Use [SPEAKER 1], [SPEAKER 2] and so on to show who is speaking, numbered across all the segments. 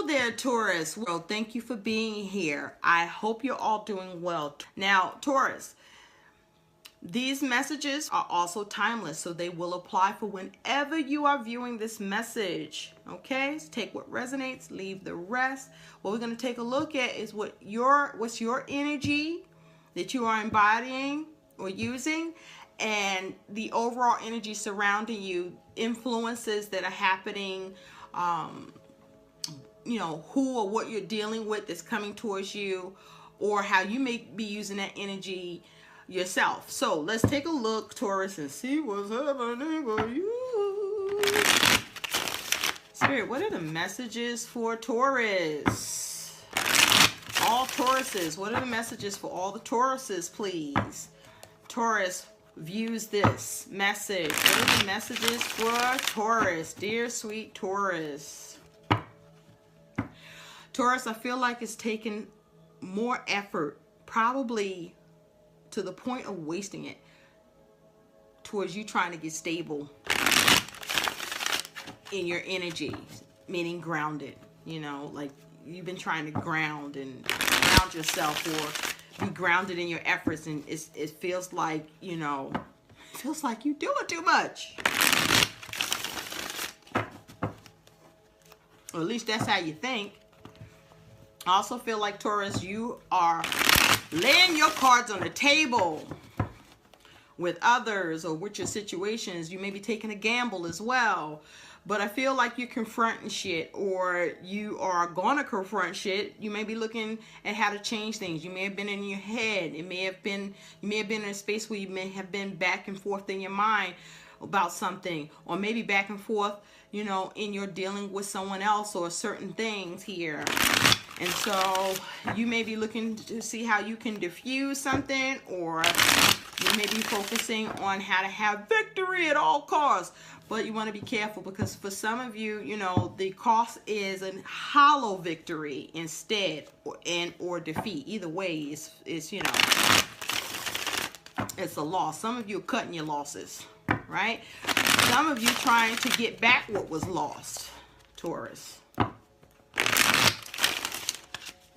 [SPEAKER 1] Hello there, Taurus. Well, thank you for being here. I hope you're all doing well. Now, Taurus, these messages are also timeless, so they will apply for whenever you are viewing this message. Okay, so take what resonates, leave the rest. What we're going to take a look at is what's your energy that you are embodying or using, and the overall energy surrounding you, influences that are happening, who or what you're dealing with that's coming towards you, or how you may be using that energy yourself. So let's take a look, Taurus, and see what's happening for you. Spirit, what are the messages for Taurus? All Tauruses, what are the messages for all the Tauruses, please? Taurus views this message. What are the messages for Taurus? Dear sweet Taurus. Taurus, I feel like it's taken more effort, probably to the point of wasting it, towards you trying to get stable in your energy, meaning grounded. Like you've been trying to ground yourself, or be grounded in your efforts, and it feels like, you're doing too much. Or at least that's how you think. I also feel like, Taurus, you are laying your cards on the table with others or with your situations. You may be taking a gamble as well. But I feel like you're confronting shit, or you are going to confront shit. You may be looking at how to change things. You may have been in your head. You may have been in a space where you may have been back and forth in your mind about something, or maybe back and forth, in your dealing with someone else or certain things here. And so you may be looking to see how you can diffuse something, or you may be focusing on how to have victory at all costs. But you want to be careful, because for some of you, the cost is a hollow victory instead, or defeat. Either way, it's a loss. Some of you are cutting your losses, right? Some of you trying to get back what was lost, Taurus.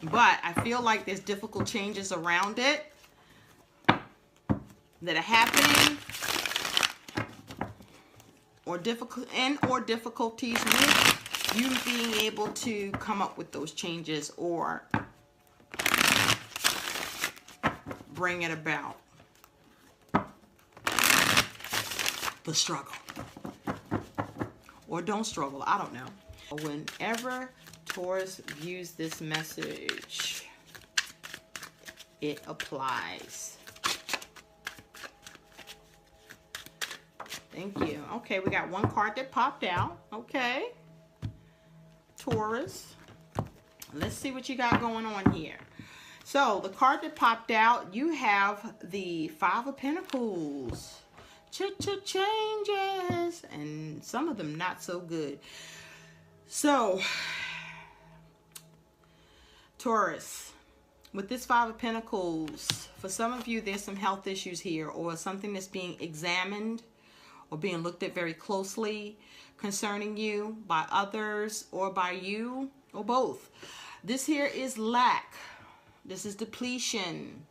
[SPEAKER 1] But I feel like there's difficult changes around it that are happening, or difficulties with you being able to come up with those changes or bring it about. The struggle. Or don't struggle, I don't know. Whenever Taurus views this message, it applies. Thank you. Okay, we got one card that popped out. Okay. Taurus. Let's see what you got going on here. So, the card that popped out, you have the Five of Pentacles. Changes. And some of them not so good. So, Taurus, with this Five of Pentacles, for some of you, there's some health issues here, or something that's being examined or being looked at very closely concerning you by others, or by you, or both. This here is lack. This is depletion.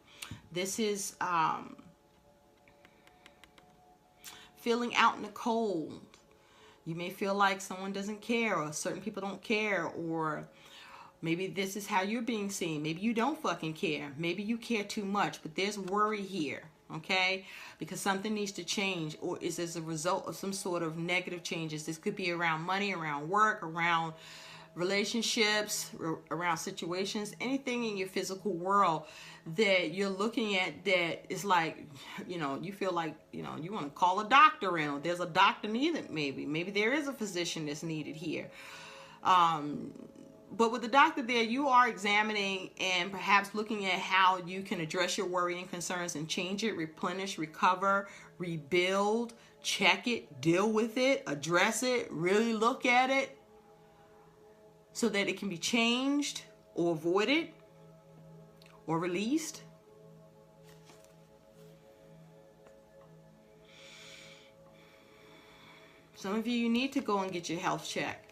[SPEAKER 1] This is feeling out in the cold. You may feel like someone doesn't care, or certain people don't care, or maybe this is how you're being seen. Maybe you don't fucking care. Maybe you care too much, but there's worry here, okay? Because something needs to change, or is as a result of some sort of negative changes. This could be around money, around work, around relationships, around situations, anything in your physical world that you're looking at that is like, you feel like, you want to call a doctor in, or there's a doctor needed, maybe there is a physician that's needed here. But with the doctor there, you are examining and perhaps looking at how you can address your worry and concerns and change it, replenish, recover, rebuild, check it, deal with it, address it, really look at it so that it can be changed or avoided or released. Some of you need to go and get your health checked.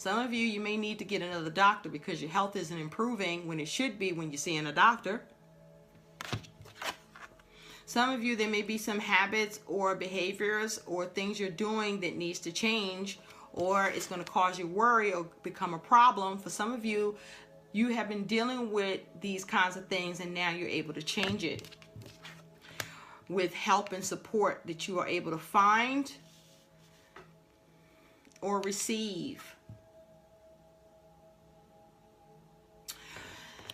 [SPEAKER 1] Some of you may need to get another doctor because your health isn't improving when it should be when you're seeing a doctor. Some of you, there may be some habits or behaviors or things you're doing that needs to change, or it's going to cause you worry or become a problem. For some of you, you have been dealing with these kinds of things and now you're able to change it with help and support that you are able to find or receive.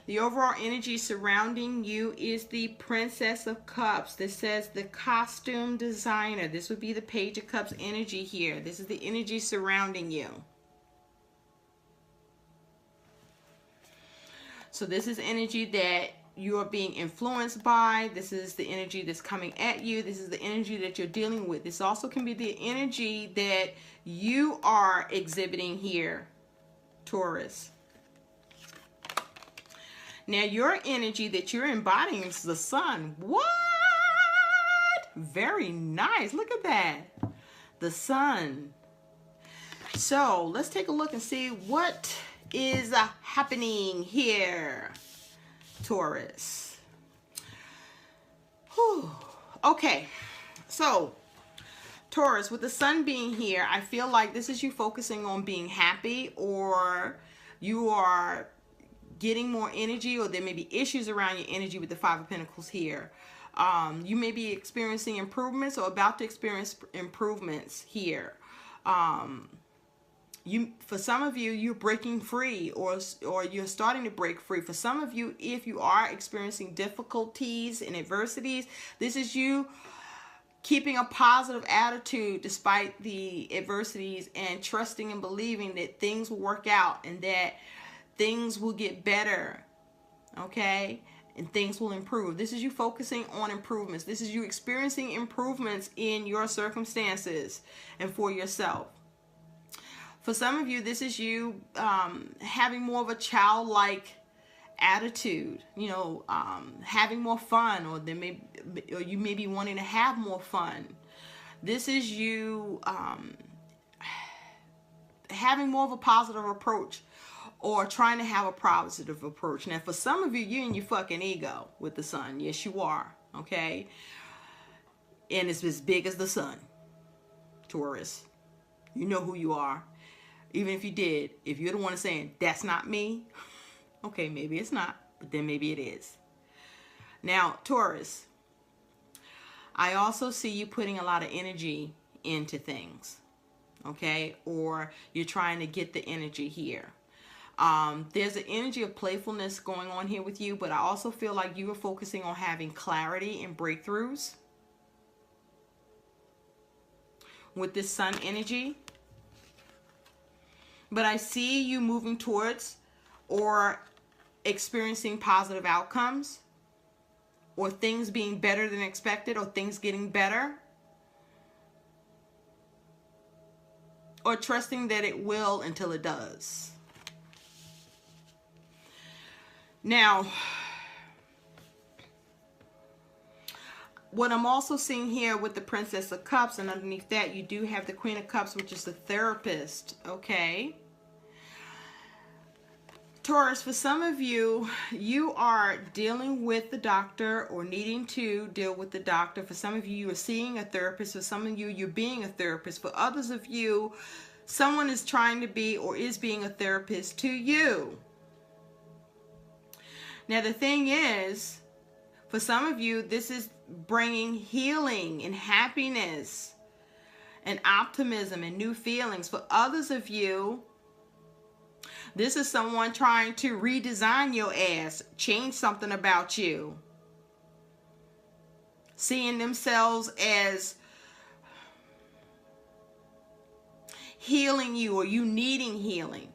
[SPEAKER 1] The overall energy surrounding you is the Princess of Cups. This says the costume designer. This would be the Page of Cups energy here. This is the energy surrounding you. So this is energy that you are being influenced by. This is the energy that's coming at you. This is the energy that you're dealing with. This also can be the energy that you are exhibiting here, Taurus. Now, your energy that you're embodying is the sun. What? Very nice. Look at that. The sun. So, let's take a look and see what is happening here, Taurus. Whew. Okay. So, Taurus, with the sun being here, I feel like this is you focusing on being happy, or you are getting more energy, or there may be issues around your energy with the Five of Pentacles here. You may be experiencing improvements or about to experience improvements here. For some of you, you're breaking free, or you're starting to break free. For some of you, if you are experiencing difficulties and adversities, this is you keeping a positive attitude despite the adversities and trusting and believing that things will work out and that things will get better, okay? And things will improve. This is you focusing on improvements. This is you experiencing improvements in your circumstances and for yourself. For some of you, this is you having more of a childlike attitude, you know, having more fun, or you may be wanting to have more fun. This is you having more of a positive approach, or trying to have a positive approach. Now, for some of you, you're in your fucking ego with the sun. Yes, you are. Okay? And it's as big as the sun, Taurus. You know who you are. Even if you did, if you're the one saying, that's not me, okay, maybe it's not, but then maybe it is. Now, Taurus, I also see you putting a lot of energy into things, okay? Or you're trying to get the energy here. There's an energy of playfulness going on here with you, but I also feel like you are focusing on having clarity and breakthroughs with this sun energy. But I see you moving towards or experiencing positive outcomes, or things being better than expected, or things getting better, or trusting that it will until it does. Now, what I'm also seeing here with the Princess of Cups, and underneath that you do have the Queen of Cups, which is the therapist, okay? Taurus, for some of you, you are dealing with the doctor or needing to deal with the doctor. For some of you, you are seeing a therapist. For some of you, you're being a therapist. For others of you, someone is trying to be or is being a therapist to you. Now, the thing is, for some of you, this is bringing healing and happiness and optimism and new feelings. For others of you, this is someone trying to redesign your ass, change something about you, seeing themselves as healing you, or you needing healing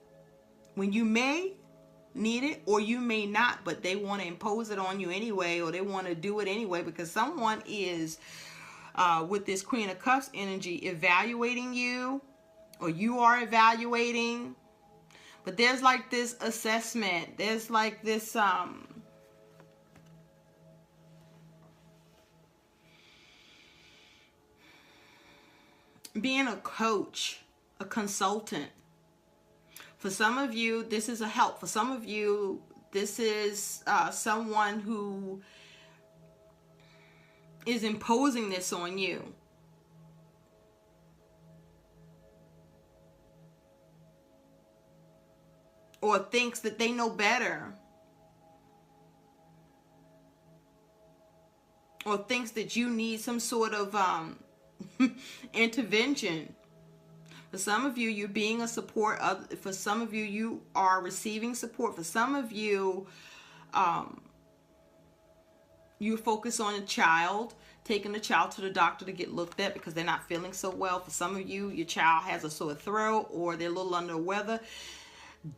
[SPEAKER 1] when you may need it or you may not, but they want to impose it on you anyway, or they want to do it anyway because someone is with this Queen of Cups energy evaluating you, or you are evaluating. But there's like this assessment, there's like this being a coach, a consultant. For some of you, this is a help. For some of you, this is someone who is imposing this on you. Or thinks that they know better. Or thinks that you need some sort of intervention. For some of you, you're being a support. For some of you, you are receiving support. For some of you, you focus on a child, taking the child to the doctor to get looked at because they're not feeling so well. For some of you, your child has a sore throat or they're a little under the weather.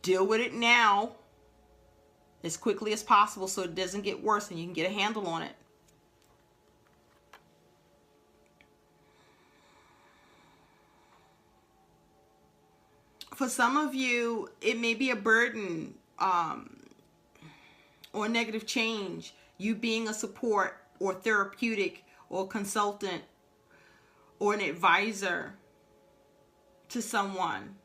[SPEAKER 1] Deal with it now as quickly as possible so it doesn't get worse and you can get a handle on it. For some of you, it may be a burden or negative change. You being a support or therapeutic or consultant or an advisor to someone.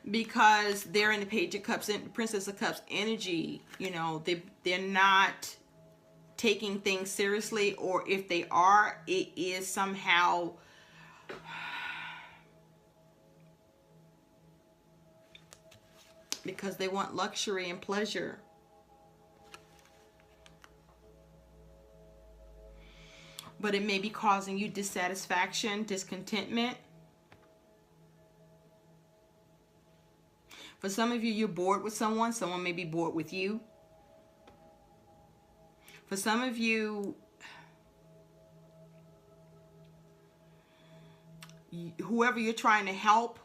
[SPEAKER 1] Because they're in the Page of Cups and Princess of Cups energy. You know, they're not taking things seriously. Or if they are, it is somehow... because they want luxury and pleasure. But it may be causing you dissatisfaction, discontentment. For some of you, you're bored with someone. Someone may be bored with you. For some of you, whoever you're trying to help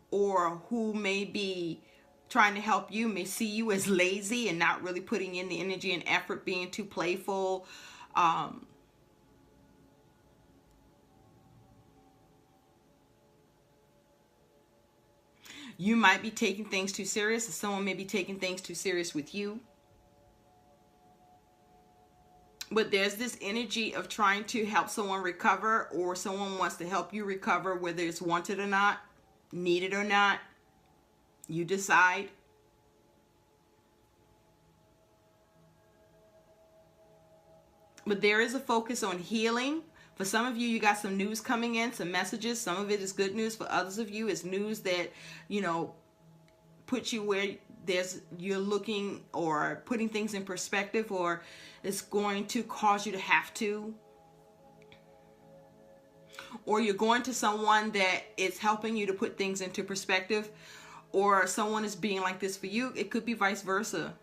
[SPEAKER 1] or who may be trying to help you may see you as lazy and not really putting in the energy and effort, being too playful. You might be taking things too serious, or someone may be taking things too serious with you. But there's this energy of trying to help someone recover, or someone wants to help you recover, whether it's wanted or not, needed or not. You decide. But there is a focus on healing. For some of you, you got some news coming in, some messages. Some of it is good news. For others of you, it's news that, you know, puts you where you're looking or putting things in perspective, or it's going to cause you to have to. Or you're going to someone that is helping you to put things into perspective, or someone is being like this for you. It could be vice versa.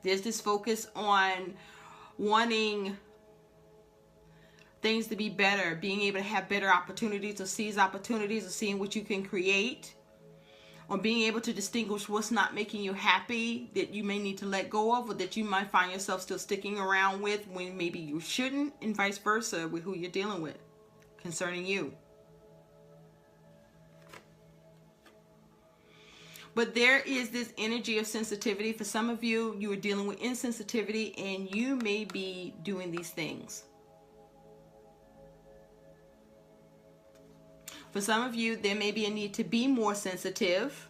[SPEAKER 1] There's this focus on wanting things to be better, being able to have better opportunities, or seize opportunities, or seeing what you can create, or being able to distinguish what's not making you happy that you may need to let go of, or that you might find yourself still sticking around with when maybe you shouldn't, and vice versa with who you're dealing with concerning you. But there is this energy of sensitivity. For some of you, you are dealing with insensitivity, and you may be doing these things. For some of you, there may be a need to be more sensitive.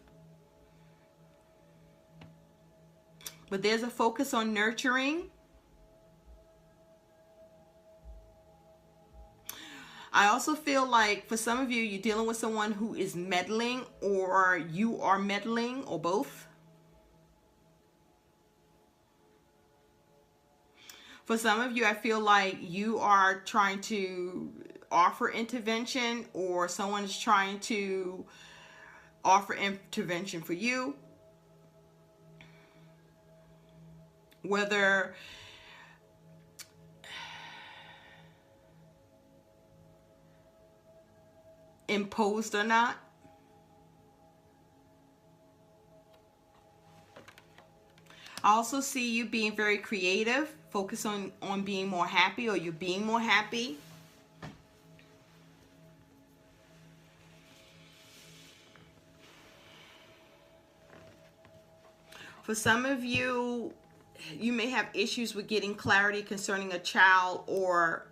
[SPEAKER 1] But there's a focus on nurturing. I also feel like for some of you, you're dealing with someone who is meddling, or you are meddling, or both. For some of you, I feel like you are trying to offer intervention, or someone is trying to offer intervention for you. Whether imposed or not. I also see you being very creative, focus on being more happy, or you're being more happy. For some of you, you may have issues with getting clarity concerning a child, or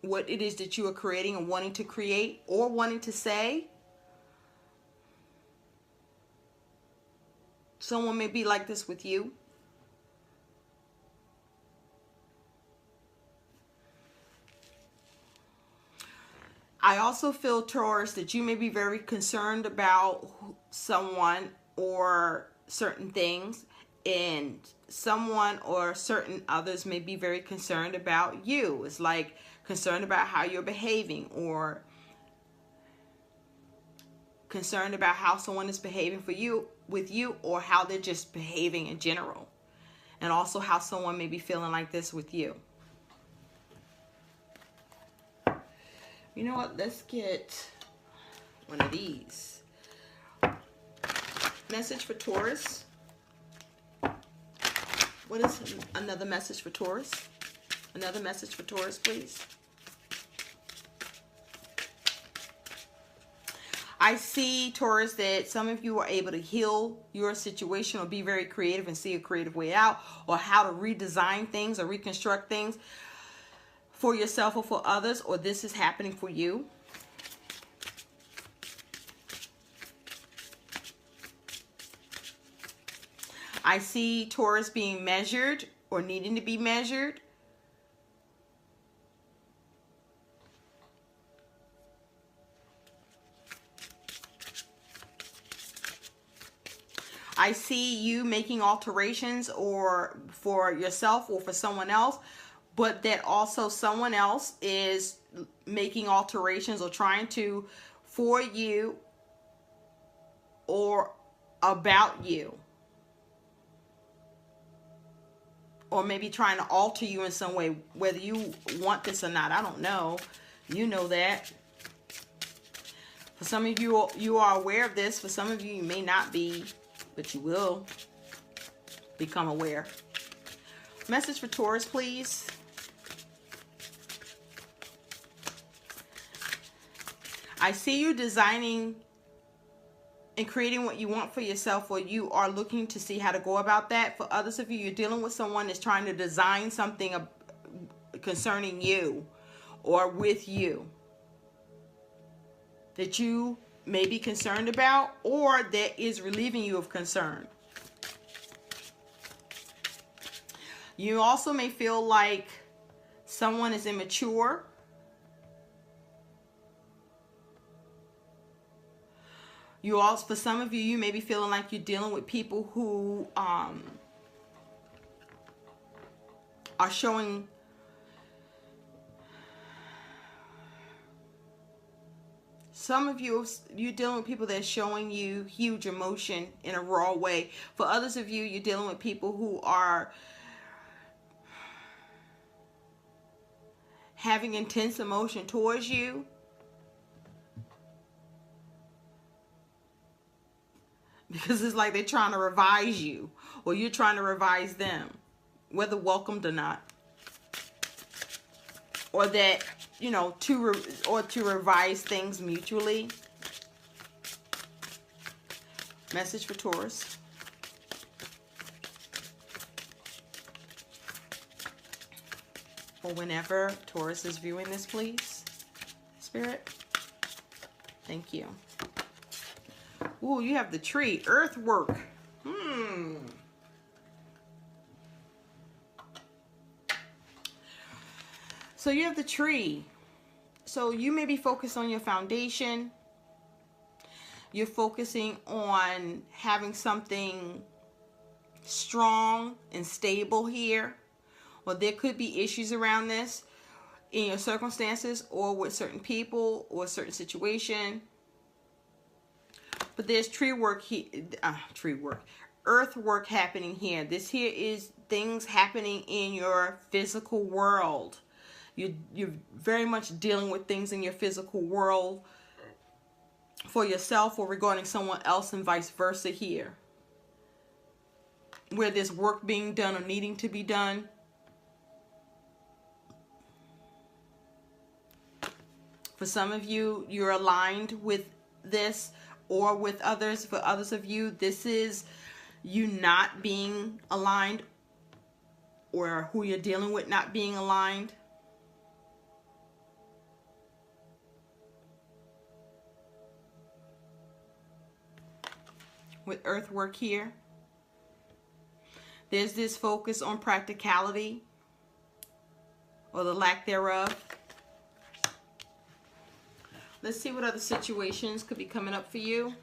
[SPEAKER 1] what it is that you are creating and wanting to create or wanting to say. Someone may be like this with you. I also feel, Taurus, that you may be very concerned about someone or certain things, and someone or certain others may be very concerned about you. It's like concerned about how you're behaving, or concerned about how someone is behaving for you, with you, or how they're just behaving in general. And also how someone may be feeling like this with you. You know what? Let's get one of these. Message for Taurus. What is another message for Taurus? Another message for Taurus, please. I see, Taurus, that some of you are able to heal your situation or be very creative and see a creative way out, or how to redesign things or reconstruct things for yourself or for others, or this is happening for you. I see Taurus being measured or needing to be measured. I see you making alterations or for yourself or for someone else, but that also someone else is making alterations or trying to for you or about you. Or maybe trying to alter you in some way, whether you want this or not. I don't know. You know that. For some of you, you are aware of this. For some of you, you may not be, but you will become aware. Message for Taurus, please. I see you designing and creating what you want for yourself, or you are looking to see how to go about that. For others of you, you're dealing with someone that's trying to design something concerning you or with you that you may be concerned about, or that is relieving you of concern. You also may feel like someone is immature. You also, for some of you, you may be feeling like you're dealing with people who are showing some of you, you're dealing with people that are showing you huge emotion in a raw way. For others of you, you're dealing with people who are having intense emotion towards you. Because it's like they're trying to revise you, or you're trying to revise them, whether welcomed or not. Or that, you know, to revise things mutually. Message for Taurus. Or whenever Taurus is viewing this, please. Spirit. Thank you. Ooh, you have the tree. Earthwork. So you have the tree. So you may be focused on your foundation. You're focusing on having something strong and stable here. Or there could be issues around this in your circumstances or with certain people or a certain situation. But there's earthwork happening here. This here is things happening in your physical world. You're very much dealing with things in your physical world for yourself or regarding someone else, and vice versa here. Where there's work being done or needing to be done. For some of you, you're aligned with this or with others. For others of you, this is you not being aligned, or who you're dealing with not being aligned. with earthwork here. There's this focus on practicality or the lack thereof. Let's see what other situations could be coming up for you,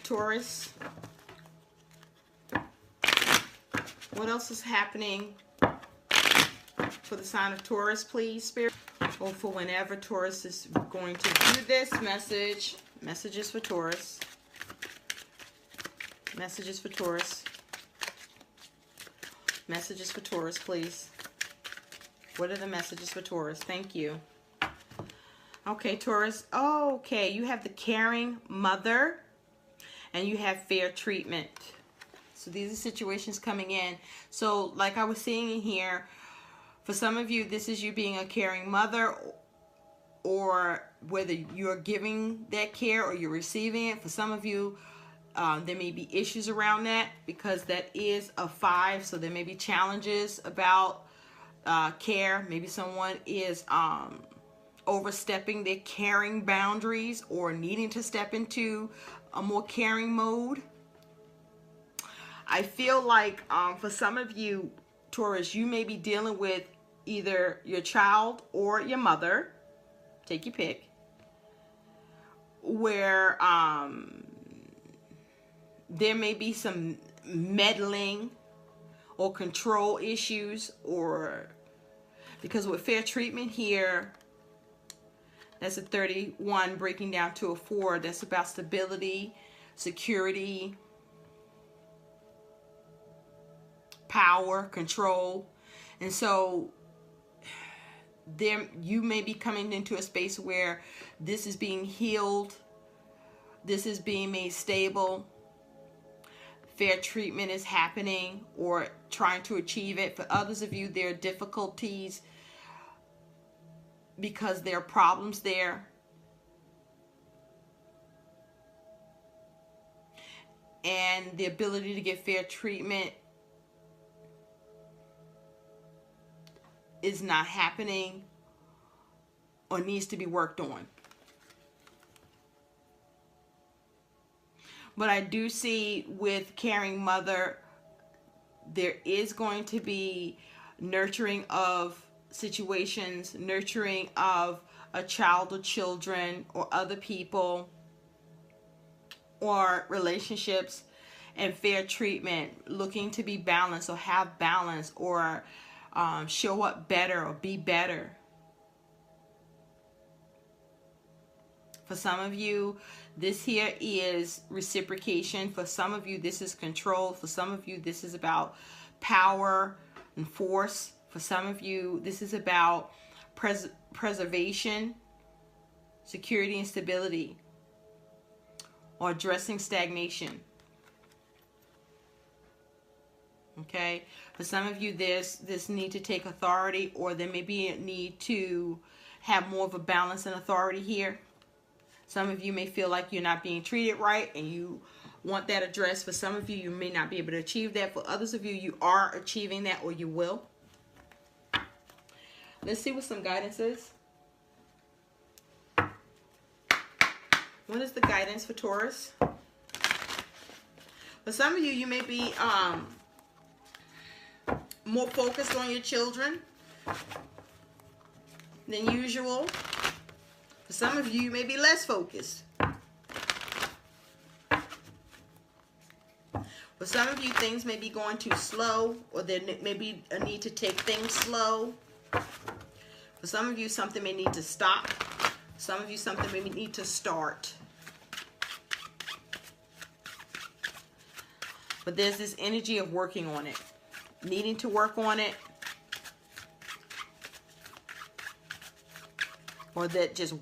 [SPEAKER 1] Taurus. What else is happening for the sign of Taurus, please, Spirit? Or for whenever Taurus is going to view this message. Messages for Taurus. Messages for Taurus. Messages for Taurus, please. What are the messages for Taurus? Thank you. Okay, Taurus. Oh, okay, you have the caring mother and you have fair treatment. So these are situations coming in. So like I was saying in here, for some of you, this is you being a caring mother, or whether you're giving that care or you're receiving it. For some of you, there may be issues around that because that is a 5. So there may be challenges about care. Maybe someone is overstepping their caring boundaries or needing to step into a more caring mode. I feel like for some of you, Taurus, you may be dealing with either your child or your mother. Take your pick. Where there may be some meddling or control issues, or because with fair treatment here, that's a 31 breaking down to a 4. That's about stability, security, power, control. And so there you may be coming into a space where this is being healed, this is being made stable, fair treatment is happening or trying to achieve it. For others of you, there are difficulties because there are problems there. And the ability to get fair treatment is not happening or needs to be worked on. But I do see with caring mother, there is going to be nurturing of situations, nurturing of a child or children or other people or relationships, and fair treatment, looking to be balanced or have balance or show up better or be better. For some of you, this here is reciprocation. For some of you, this is control. For some of you, this is about power and force. For some of you, this is about preservation, security, and stability, or addressing stagnation. Okay? For some of you, there's this need to take authority, or there may be a need to have more of a balance and authority here. Some of you may feel like you're not being treated right and you want that addressed. For some of you, you may not be able to achieve that. For others of you, you are achieving that, or you will. Let's see what some guidance is. What is the guidance for Taurus? For some of you, you may be more focused on your children than usual. For some of you, you may be less focused. For some of you, things may be going too slow, or there may be a need to take things slow. For some of you, something may need to stop. Some of you, something may need to start. But there's this energy of working on it, needing to work on it, or that just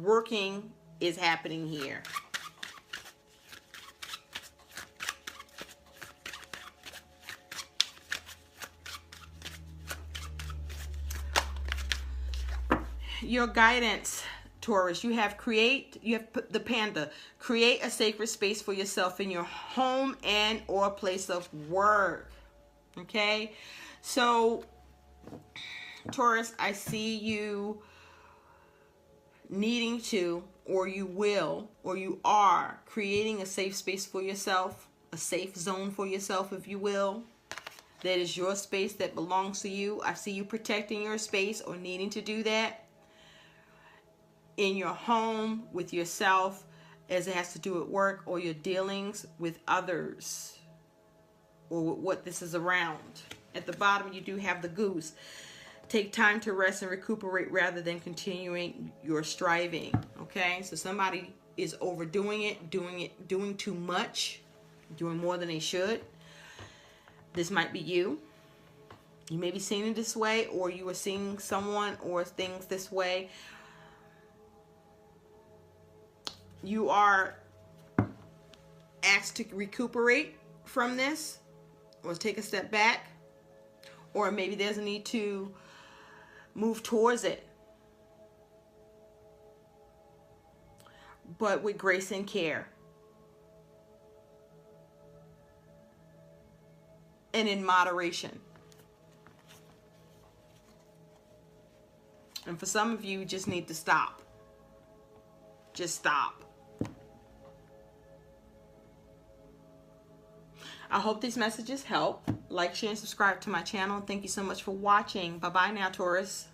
[SPEAKER 1] working is happening here. Your guidance, Taurus, you have the panda. Create a sacred space for yourself in your home and or place of work. Okay? So, Taurus, I see you needing to, or you will, or you are creating a safe space for yourself, a safe zone for yourself, if you will. That is your space that belongs to you. I see you protecting your space or needing to do that in your home, with yourself, as it has to do with work or your dealings with others, or with what this is around. At the bottom, you do have the goose. Take time to rest and recuperate rather than continuing your striving. Okay, so somebody is overdoing it, doing too much, doing more than they should. This might be you. You may be seeing it this way, or you are seeing someone or things this way. You are asked to recuperate from this, or take a step back, or maybe there's a need to move towards it, but with grace and care, and in moderation. And for some of you, you just need to stop. Just stop. I hope these messages help. Like, share, and subscribe to my channel. Thank you so much for watching. Bye-bye now, Taurus.